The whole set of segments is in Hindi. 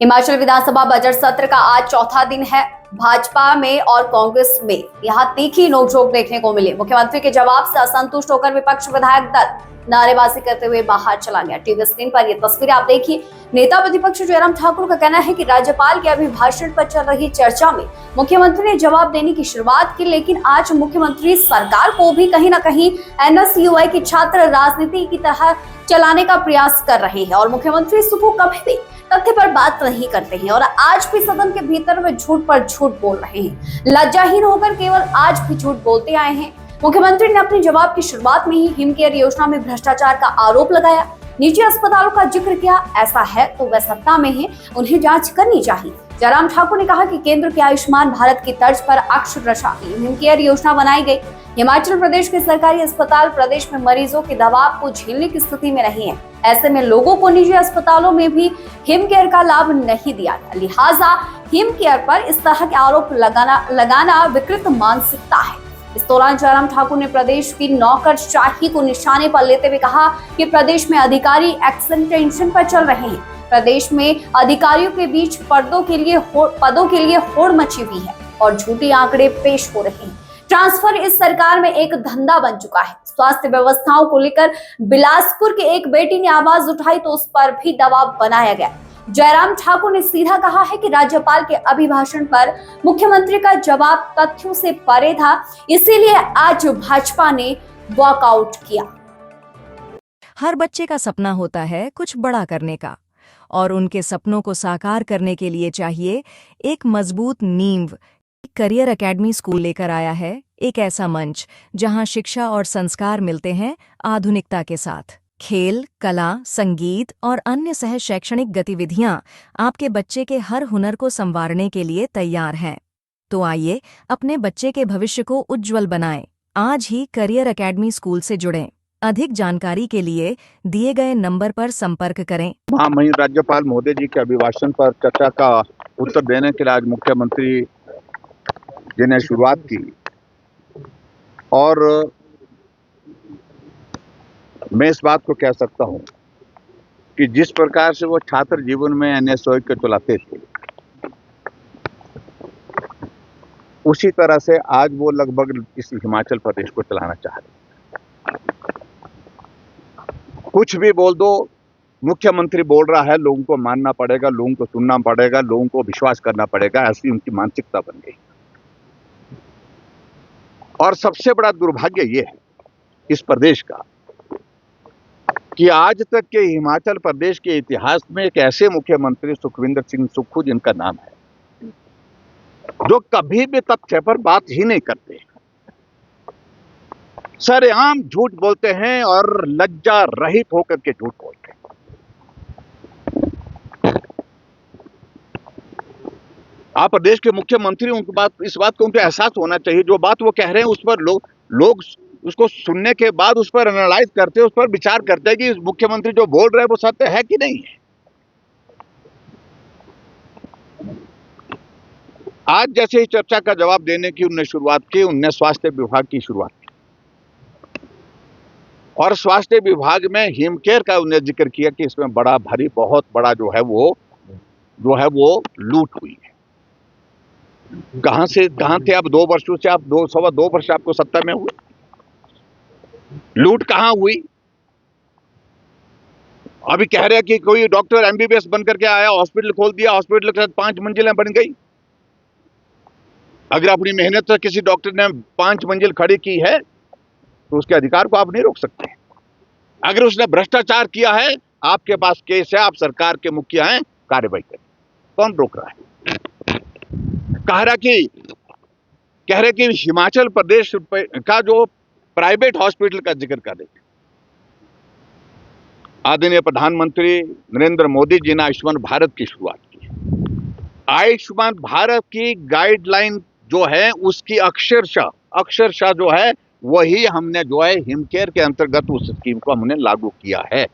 हिमाचल विधानसभा बजट सत्र का आज चौथा दिन है। भाजपा में और कांग्रेस में यहां तीखी नोकझोंक देखने को मिली। मुख्यमंत्री के जवाब से असंतुष्ट होकर विपक्ष विधायक दल नारेबाजी करते हुए बाहर चला गया। टीवी स्क्रीन पर ये तस्वीरें आप देखिए। नेता प्रतिपक्ष जयराम ठाकुर का कहना है कि राज्यपाल के अभिभाषण पर चल रही चर्चा में मुख्यमंत्री ने जवाब देने की शुरुआत की, लेकिन आज मुख्यमंत्री सरकार को भी कहीं ना कहीं एनएसयूआई की छात्र राजनीति की तरह चलाने का प्रयास कर रहे हैं और मुख्यमंत्री सुबह कभी भी तथ्य पर बात नहीं करते हैं और आज भी सदन के भीतर वे झूठ पर झूठ बोल रहे हैं। लज्जाहीन होकर केवल आज भी झूठ बोलते आए हैं। मुख्यमंत्री ने अपने जवाब की शुरुआत में ही हिम केयर योजना में भ्रष्टाचार का आरोप लगाया, निजी अस्पतालों का जिक्र किया। ऐसा है तो वह सत्ता में है, उन्हें जांच करनी चाहिए। जयराम ठाकुर ने कहा कि केंद्र के आयुष्मान भारत की तर्ज पर अक्षरशः हिम केयर योजना बनाई गई। हिमाचल प्रदेश के सरकारी अस्पताल प्रदेश में मरीजों के दबाव को झेलने की स्थिति में नहीं है। ऐसे में लोगों को निजी अस्पतालों में भी हिम केयर का लाभ नहीं दिया गया, लिहाजा हिम केयर पर इस तरह के आरोप लगाना विकृत मानसिकता है। इस दौरान जयराम ठाकुर ने प्रदेश की नौकरशाही को निशाने पर लेते हुए कहा कि प्रदेश में अधिकारी एक्सटेंशन पर चल रहे हैं। प्रदेश में अधिकारियों के बीच पदों के लिए होड़ मची हुई है और झूठे आंकड़े पेश हो रहे हैं। ट्रांसफर इस सरकार में एक धंधा बन चुका है। स्वास्थ्य व्यवस्थाओं को लेकर बिलासपुर के एक बेटी ने आवाज उठाई तो उस पर भी दबाव बनाया गया। जयराम ठाकुर ने सीधा कहा है कि राज्यपाल के अभिभाषण पर मुख्यमंत्री का जवाब तथ्यों से परे था, इसीलिए आज भाजपा ने वॉकआउट किया। हर बच्चे का सपना होता है कुछ बड़ा करने का, और उनके सपनों को साकार करने के लिए चाहिए एक मजबूत नींव। करियर एकेडमी स्कूल लेकर आया है एक ऐसा मंच जहां शिक्षा और संस्कार मिलते हैं आधुनिकता के साथ। खेल, कला, संगीत और अन्य सह शैक्षणिक गतिविधियां आपके बच्चे के हर हुनर को संवारने के लिए तैयार हैं। तो आइए अपने बच्चे के भविष्य को उज्जवल बनाएं। आज ही करियर एकेडमी स्कूल से जुड़ें। अधिक जानकारी के लिए दिए गए नंबर पर संपर्क करें। महामहिम राज्यपाल महोदय जी के अभिभाषण पर चर्चा का उत्तर देने के लिए आज मुख्यमंत्री जी ने शुरुआत की और मैं इस बात को कह सकता हूं कि जिस प्रकार से वो छात्र जीवन में एनएसयूआई को चलाते थे, उसी तरह से आज वो लगभग इस हिमाचल प्रदेश को चलाना चाह रहे हैं। कुछ भी बोल दो, मुख्यमंत्री बोल रहा है, लोगों को मानना पड़ेगा, लोगों को सुनना पड़ेगा, लोगों को विश्वास करना पड़ेगा, ऐसी उनकी मानसिकता बन गई। और सबसे बड़ा दुर्भाग्य ये है इस प्रदेश का कि आज तक के हिमाचल प्रदेश के इतिहास में एक ऐसे मुख्यमंत्री सुखविंदर सिंह सुक्खू, जिनका नाम है, जो कभी भी तथ्य पर बात ही नहीं करते, सरेआम झूठ बोलते हैं और लज्जा रहित होकर के झूठ बोलते हैं। आप प्रदेश के मुख्यमंत्री, उनकी बात, इस बात को उनको एहसास होना चाहिए, जो बात वो कह रहे हैं उस पर लोग उसको सुनने के बाद उस पर एनालाइज करते हैं, उस पर विचार करते हैं कि मुख्यमंत्री जो बोल रहे हैं वो सत्य है कि नहीं है। आज जैसे ही चर्चा का जवाब देने की उनने शुरुआत की, उनने स्वास्थ्य विभाग की शुरुआत की और स्वास्थ्य विभाग में हिम केयर का उन्हें जिक्र किया कि इसमें बड़ा भारी, बहुत बड़ा जो है वो लूट हुई है। कहां थे आप 2 वर्षों से? आप 2 वर्ष आपको सत्ता में हुए, लूट कहां हुई? अभी कह रहे हैं कि कोई डॉक्टर एमबीबीएस बनकर के आया, हॉस्पिटल खोल दिया, हॉस्पिटल के साथ 5 मंजिलें बन गई। अगर अपनी मेहनत से किसी डॉक्टर ने 5 मंजिल खड़ी की है तो उसके अधिकार को आप नहीं रोक सकते। अगर उसने भ्रष्टाचार किया है, आपके पास केस है, आप सरकार के मुखिया हैं, कार्रवाई करें, कौन रोक रहा है? कह रहे कि हिमाचल प्रदेश का जो प्राइवेट हॉस्पिटल का जिक्र कर रहे थे। आदरणीय प्रधानमंत्री नरेंद्र मोदी जी ने आयुष्मान भारत की शुरुआत की। आयुष्मान भारत की गाइडलाइन जो है, उसकी अक्षरशः जो है, वही हमने जो है हिम केयर के अंतर्गत उस स्कीम को हमने लागू किया है।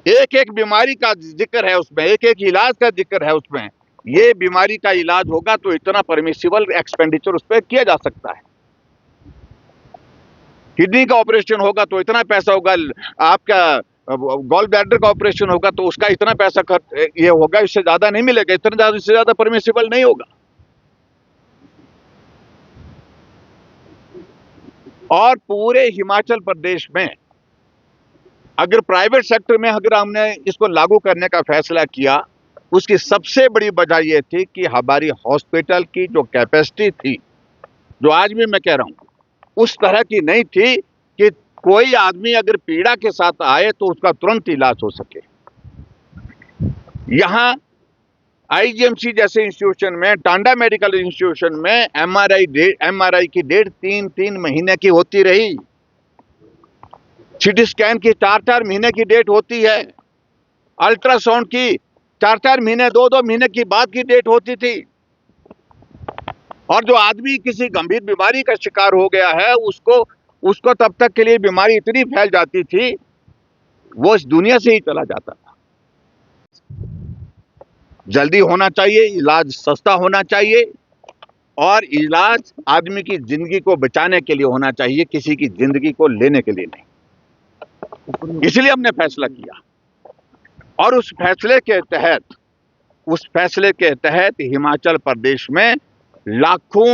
एक एक बीमारी का जिक्र है उसमें, एक एक इलाज का जिक्र है उसमें। ये बीमारी का इलाज होगा तो इतना परमिसिबल एक्सपेंडिचर उस पर किया जा सकता है। किडनी का ऑपरेशन होगा तो इतना पैसा होगा, आपका गॉल ब्लैडर का ऑपरेशन होगा तो उसका इतना पैसा खर्च ये होगा, इससे ज्यादा नहीं मिलेगा, इतना ज्यादा, इससे ज्यादा परमिसिबल नहीं होगा। और पूरे हिमाचल प्रदेश में अगर प्राइवेट सेक्टर में अगर हमने इसको लागू करने का फैसला किया, उसकी सबसे बड़ी वजह यह थी कि हमारी हॉस्पिटल की जो कैपेसिटी थी, जो आज भी मैं कह रहा हूं, उस तरह की नहीं थी कि कोई आदमी अगर पीड़ा के साथ आए तो उसका तुरंत इलाज हो सके। यहां आईजीएमसी जैसे इंस्टीट्यूशन में, टांडा मेडिकल इंस्टीट्यूशन में एमआरआई की डेट 3-3 महीने की होती रही, सीटी स्कैन की 4-4 महीने की डेट होती है, अल्ट्रासाउंड की 4-4 महीने, 2-2 महीने की बाद की डेट होती थी। और जो आदमी किसी गंभीर बीमारी का शिकार हो गया है, उसको तब तक के लिए बीमारी इतनी फैल जाती थी, वो इस दुनिया से ही चला जाता था। जल्दी होना चाहिए, इलाज सस्ता होना चाहिए, और इलाज आदमी की जिंदगी को बचाने के लिए होना चाहिए, किसी की जिंदगी को लेने के लिए नहीं। इसलिए हमने फैसला किया, और उस फैसले के तहत हिमाचल प्रदेश में लाखों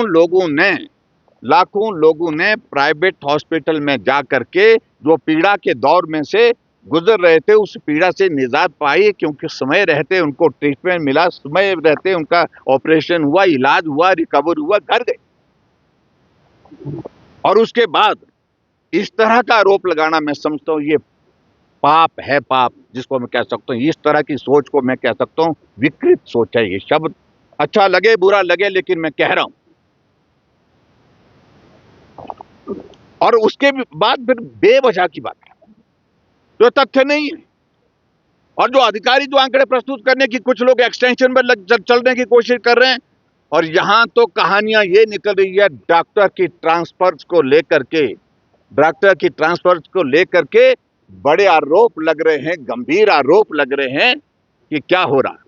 लोगों ने प्राइवेट हॉस्पिटल में जा करके जो पीड़ा के दौर में से गुजर रहे थे, उस पीड़ा से निजात पाई, क्योंकि समय रहते उनको ट्रीटमेंट मिला, समय रहते उनका ऑपरेशन हुआ, इलाज हुआ, रिकवर हुआ, घर गए। और उसके बाद इस तरह का आरोप लगाना, मैं समझता हूं ये पाप है, पाप जिसको मैं कह सकता हूं। इस तरह की सोच को मैं कह सकता हूं विकृत सोच है। ये शब्द अच्छा लगे बुरा लगे, लेकिन मैं कह रहा हूं। और उसके बाद फिर बेवजह की बात है, जो तथ्य नहीं है, और जो अधिकारी जो आंकड़े प्रस्तुत करने की, कुछ लोग एक्सटेंशन में चलने की कोशिश कर रहे हैं। और यहां तो कहानियां ये निकल रही है डॉक्टर की ट्रांसफर्स को लेकर के बड़े आरोप लग रहे हैं, गंभीर आरोप लग रहे हैं कि क्या हो रहा है।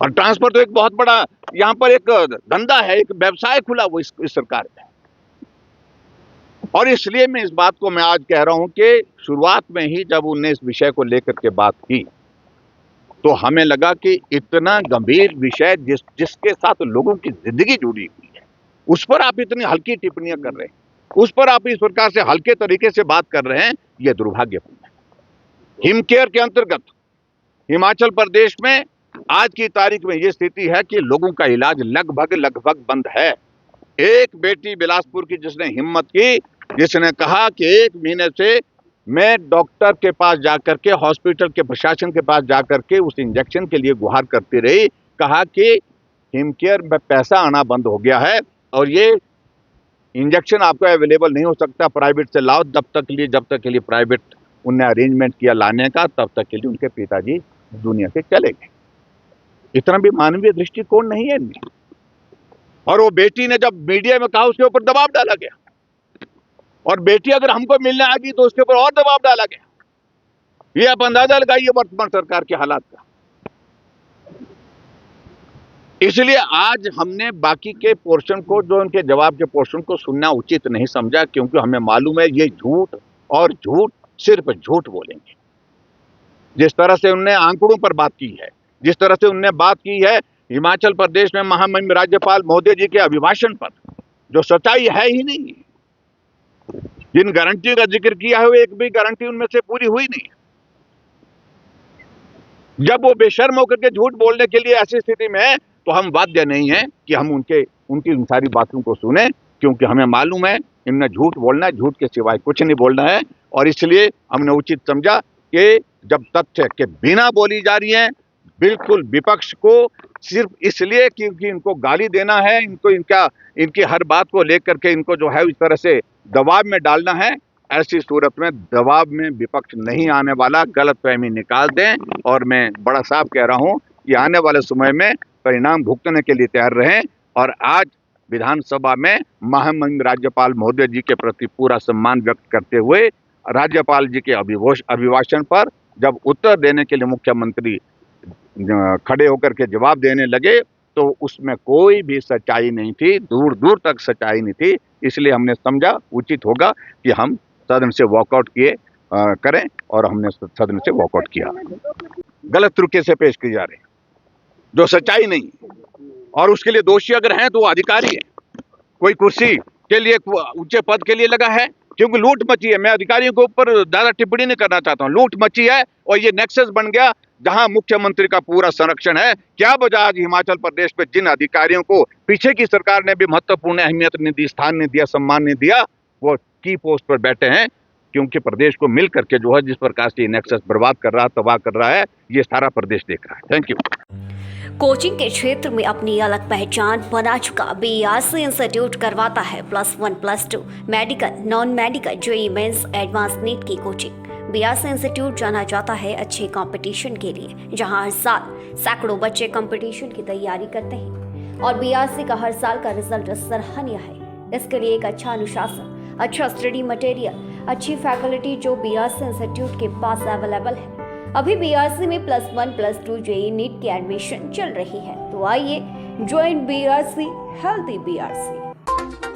और ट्रांसफर तो एक बहुत बड़ा यहां पर एक धंधा है, एक व्यवसाय खुला वो इस सरकार में। और इसलिए मैं इस बात को मैं आज कह रहा हूं कि शुरुआत में ही जब उन्होंने इस विषय को लेकर के बात की, तो हमें लगा कि इतना गंभीर विषय जिसके साथ लोगों की जिंदगी जुड़ी हुई है, उस पर आप इतनी हल्की टिप्पणियां कर रहे हैं, उस पर आप इस प्रकार से हल्के तरीके से बात कर रहे हैं, यह दुर्भाग्यपूर्ण है। हिमकेयर के अंतर्गत हिमाचल प्रदेश में आज की तारीख में यह स्थिति है कि लोगों का इलाज लगभग बंद है। एक बेटी बिलासपुर की जिसने हिम्मत की, जिसने कहा कि 1 महीने से मैं डॉक्टर के पास जाकर के, हॉस्पिटल के प्रशासन के पास जाकर के उस इंजेक्शन के लिए गुहार करती रही, कहा कि हिमकेयर में पैसा आना बंद हो गया है और ये इंजेक्शन आपको अवेलेबल नहीं हो सकता, प्राइवेट से लाओ। जब तक के लिए प्राइवेट उनने अरेंजमेंट किया लाने का, तब तक के लिए उनके पिताजी दुनिया से चले गए। इतना भी मानवीय दृष्टिकोण नहीं है इनमें। और वो बेटी ने जब मीडिया में कहा, उसके ऊपर दबाव डाला गया, और बेटी अगर हमको मिलने आ गई तो उसके ऊपर और दबाव डाला गया। ये आप अंदाजा लगाइए वर्तमान सरकार के हालात का। इसलिए आज हमने बाकी के पोर्शन को, जो उनके जवाब के पोर्शन को सुनना उचित नहीं समझा, क्योंकि हमें मालूम है ये झूठ और झूठ सिर्फ झूठ बोलेंगे। जिस तरह से उन्होंने आंकड़ों पर बात की है, जिस तरह से उन्होंने बात की है हिमाचल प्रदेश में महामहिम राज्यपाल महोदय जी के अभिभाषण पर, जो सच्चाई है ही नहीं। जिन गारंटियों का जिक्र किया है, वो एक भी गारंटी उनमें से पूरी हुई नहीं। जब वो बेशर्म होकर के झूठ बोलने के लिए ऐसी स्थिति में है, तो हम बाध्य नहीं है कि हम उनकी इन सारी बातों को सुने, क्योंकि हमें मालूम है इनमें झूठ बोलना है, झूठ के सिवाय कुछ नहीं बोलना है। और इसलिए हमने उचित समझा कि जब तथ्य के बिना बोली जा रही है, बिल्कुल विपक्ष को सिर्फ इसलिए क्योंकि इनको गाली देना है, इनकी हर बात को लेकर के इनको जो है इस तरह से दबाव में डालना है, ऐसी सूरत में दबाव में विपक्ष नहीं आने वाला। गलतफहमी निकाल दें। और मैं बड़ा साफ कह रहा हूं कि आने वाले समय में परिणाम भुगतने के लिए तैयार रहें। और आज विधानसभा में महामहिम राज्यपाल महोदय जी के प्रति पूरा सम्मान व्यक्त करते हुए राज्यपाल जी के अभिभाषण पर जब उत्तर देने के लिए मुख्यमंत्री खड़े होकर के जवाब देने लगे, तो उसमें कोई भी सच्चाई नहीं थी, दूर दूर तक सच्चाई नहीं थी। इसलिए हमने समझा उचित होगा कि हम सदन से वॉकआउट करें, और हमने सदन से वॉकआउट किया। गलत तरीके से पेश किए जा रहे हैं, जो सच्चाई नहीं है, और उसके लिए दोषी अगर हैं तो वो अधिकारी है, कोई कुर्सी के लिए ऊंचे पद के लिए लगा है, क्योंकि लूट मची है। मैं अधिकारियों के ऊपर ज्यादा टिप्पणी नहीं करना चाहता हूँ, लूट मची है और ये नेक्सस बन गया जहां मुख्यमंत्री का पूरा संरक्षण है। क्या वजह आज हिमाचल प्रदेश में जिन अधिकारियों को पीछे की सरकार ने भी महत्वपूर्ण अहमियत नहीं दी, स्थान नहीं दिया, सम्मान नहीं दिया, वो की पोस्ट पर बैठे हैं, क्योंकि प्रदेश को मिल करके जो है जिस प्रकार से नेक्सस बर्बाद कर रहा, तबाह कर रहा है, ये सारा प्रदेश देख रहा है। Thank you. कोचिंग के क्षेत्र में अपनी अलग पहचान बना चुका बीआरसी इंस्टीट्यूट करवाता है +1 +2 medical, non medical, JEE mains, advance NEET की कोचिंग। बीआरसी इंस्टीट्यूट जाना जाता है अच्छे कंपटीशन के लिए, जहां हर साल सैकड़ों बच्चे कंपटीशन की तैयारी करते हैं और बीआरसी का हर साल का रिजल्ट सराहनीय है। इसके लिए एक अच्छा अनुशासन, अच्छा स्टडी मटेरियल, अच्छी फैकल्टी जो बीआरसी इंस्टीट्यूट के पास अवेलेबल है। अभी बीआरसी में +1 +2 जेईई नीट की एडमिशन चल रही है, तो आइए ज्वाइन बीआरसी, हेल्दी बीआरसी।